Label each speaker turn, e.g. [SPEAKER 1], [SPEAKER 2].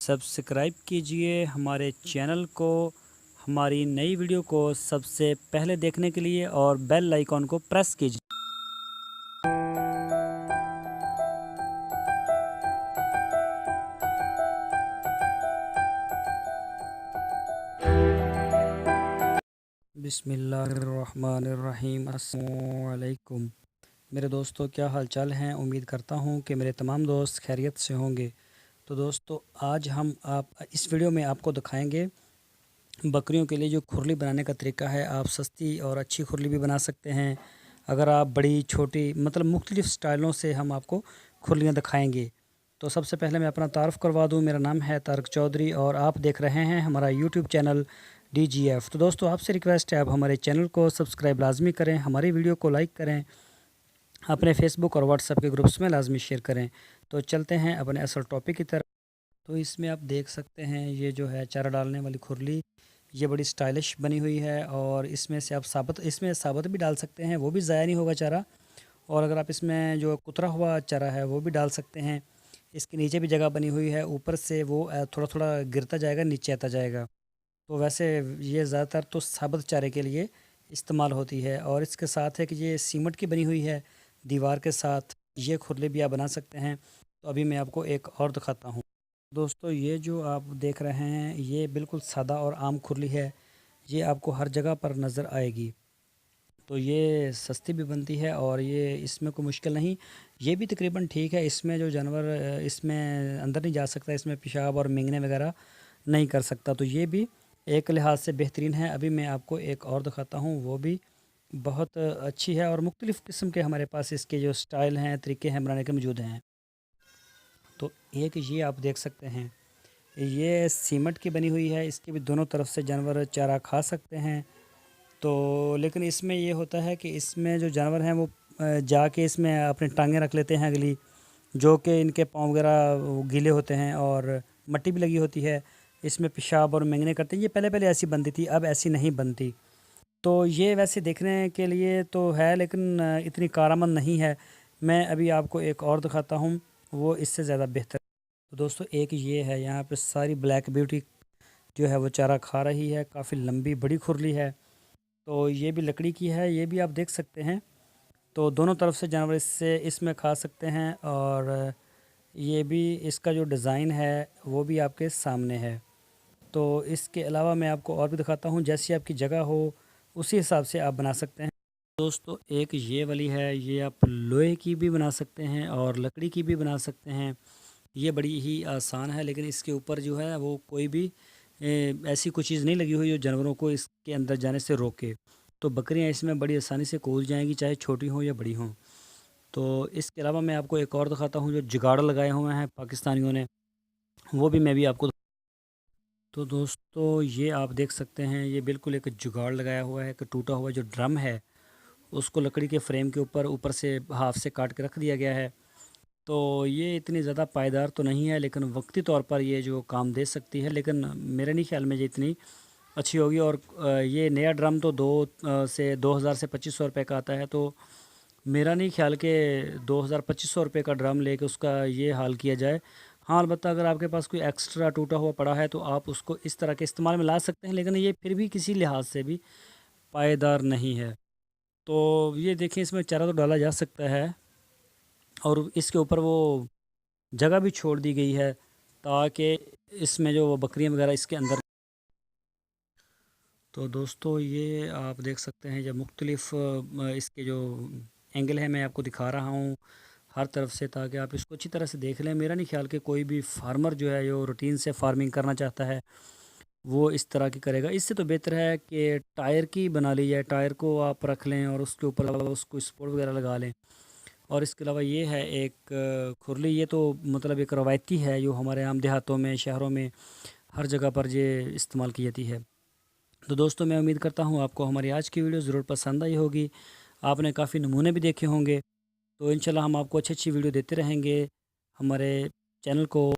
[SPEAKER 1] Subscribe कीजिए हमारे channel को, हमारी नई वीडियो को सबसे पहले देखने के लिए, और बेल आइकॉन को प्रेस कीजिए। बिस्मिल्लाहिर्रहमानिर्रहीम। अस्सलामु अलैकुम मेरे दोस्तों, क्या हाल चाल हैं। उम्मीद करता हूं कि मेरे तमाम दोस्त खैरियत से होंगे। तो दोस्तों, आज हम इस वीडियो में आपको दिखाएंगे बकरियों के लिए जो खुरली बनाने का तरीका है। आप सस्ती और अच्छी खुरली भी बना सकते हैं। अगर आप बड़ी छोटी मतलब मुख्तलिफ़ स्टाइलों से हम आपको खुरलियाँ दिखाएंगे। तो सबसे पहले मैं अपना तारुफ़ करवा दूं। मेरा नाम है तारक चौधरी और आप देख रहे हैं हमारा यूट्यूब चैनल DGF। तो दोस्तों, आपसे रिक्वेस्ट है, आप हमारे चैनल को सब्सक्राइब लाजमी करें, हमारी वीडियो को लाइक करें, अपने फेसबुक और व्हाट्सएप के ग्रुप्स में लाजमी शेयर करें। तो चलते हैं अपने असल टॉपिक की तरफ। तो इसमें आप देख सकते हैं ये जो है चारा डालने वाली खुरली, ये बड़ी स्टाइलिश बनी हुई है। और इसमें से आप साबुत भी डाल सकते हैं, वो भी ज़ाया नहीं होगा चारा। और अगर आप इसमें जो कुतरा हुआ चारा है वो भी डाल सकते हैं। इसके नीचे भी जगह बनी हुई है, ऊपर से वो थोड़ा थोड़ा गिरता जाएगा, नीचे आता जाएगा। तो वैसे ये ज़्यादातर तो साबुत चारे के लिए इस्तेमाल होती है। और इसके साथ है कि ये सीमेंट की बनी हुई है दीवार के साथ। ये खुरली भी आप बना सकते हैं। तो अभी मैं आपको एक और दिखाता हूँ। दोस्तों, ये जो आप देख रहे हैं ये बिल्कुल सादा और आम खुरली है। ये आपको हर जगह पर नज़र आएगी। तो ये सस्ती भी बनती है और ये इसमें कोई मुश्किल नहीं। ये भी तकरीबन ठीक है। इसमें जो जानवर इसमें अंदर नहीं जा सकता, इसमें पेशाब और मिंगने वगैरह नहीं कर सकता। तो ये भी एक लिहाज से बेहतरीन है। अभी मैं आपको एक और दिखाता हूँ, वो भी बहुत अच्छी है। और मुख्तलिफ़ किस्म के हमारे पास इसके जो स्टाइल हैं, तरीके हैं बनाने के मौजूद हैं। तो एक ये आप देख सकते हैं, ये सीमेंट की बनी हुई है। इसके भी दोनों तरफ से जानवर चारा खा सकते हैं। तो लेकिन इसमें ये होता है कि इसमें जो जानवर हैं वो जाके इसमें अपनी टांगें रख लेते हैं अगली, जो कि इनके पाँव वगैरह वो गीले होते हैं और मट्टी भी लगी होती है। इसमें पेशाब और मेंगने करते हैं। ये पहले पहले ऐसी बनती थी, अब ऐसी नहीं बनती। तो ये वैसे देखने के लिए तो है, लेकिन इतनी कारआमद नहीं है। मैं अभी आपको एक और दिखाता हूँ, वो इससे ज़्यादा बेहतर। तो दोस्तों, एक ये है, यहाँ पे सारी ब्लैक ब्यूटी जो है वो चारा खा रही है। काफ़ी लंबी बड़ी खुरली है। तो ये भी लकड़ी की है, ये भी आप देख सकते हैं। तो दोनों तरफ से जानवर इसमें खा सकते हैं। और ये भी इसका जो डिज़ाइन है वो भी आपके सामने है। तो इसके अलावा मैं आपको और भी दिखाता हूँ, जैसी आपकी जगह हो उसी हिसाब से आप बना सकते हैं। दोस्तों, एक ये वाली है, ये आप लोहे की भी बना सकते हैं और लकड़ी की भी बना सकते हैं। ये बड़ी ही आसान है, लेकिन इसके ऊपर जो है वो कोई भी ऐसी कोई चीज़ नहीं लगी हुई जो जानवरों को इसके अंदर जाने से रोके। तो बकरियां इसमें बड़ी आसानी से कूद जाएंगी, चाहे छोटी हों या बड़ी हों। तो इसके अलावा मैं आपको एक और दिखाता हूँ, जो जुगाड़ लगाए हुए हैं पाकिस्तानियों ने, वो भी मैं भी आपको। तो दोस्तों, ये आप देख सकते हैं, ये बिल्कुल एक जुगाड़ लगाया हुआ है कि टूटा हुआ जो ड्रम है उसको लकड़ी के फ्रेम के ऊपर ऊपर से हाथ से काट के रख दिया गया है। तो ये इतनी ज़्यादा पायदार तो नहीं है, लेकिन वक्ती तौर पर ये जो काम दे सकती है। लेकिन मेरे नहीं ख्याल में ये इतनी अच्छी होगी। और ये नया ड्रम तो 2000 से 2500 रुपये का आता है। तो मेरा नहीं ख्याल कि 2000-2500 रुपये का ड्रम लेके उसका ये हाल किया जाए। हाँ, अलबत्ता अगर आपके पास कोई एक्स्ट्रा टूटा हुआ पड़ा है तो आप उसको इस तरह के इस्तेमाल में ला सकते हैं, लेकिन ये फिर भी किसी लिहाज से भी पायदार नहीं है। तो ये देखिए, इसमें चारा तो डाला जा सकता है और इसके ऊपर वो जगह भी छोड़ दी गई है ताकि इसमें जो बकरियां वगैरह इसके अंदर। तो दोस्तों, ये आप देख सकते हैं, जब मुख्तलिफ़ इसके जो एंगल है मैं आपको दिखा रहा हूँ हर तरफ से, ताकि आप इसको अच्छी तरह से देख लें। मेरा नहीं ख्याल कि कोई भी फार्मर जो है जो रूटीन से फार्मिंग करना चाहता है वो इस तरह की करेगा। इससे तो बेहतर है कि टायर की बना ली जाए, टायर को आप रख लें और उसके ऊपर उसको सपोर्ट वगैरह लगा लें। और इसके अलावा ये है एक खुरली, ये तो मतलब एक रवायती है जो हमारे आम देहातों में, शहरों में, हर जगह पर ये इस्तेमाल की जाती है। तो दोस्तों, मैं उम्मीद करता हूँ आपको हमारी आज की वीडियो ज़रूर पसंद आई होगी। आपने काफ़ी नमूने भी देखे होंगे। तो इंशाल्लाह हम आपको अच्छी अच्छी वीडियो देते रहेंगे। हमारे चैनल को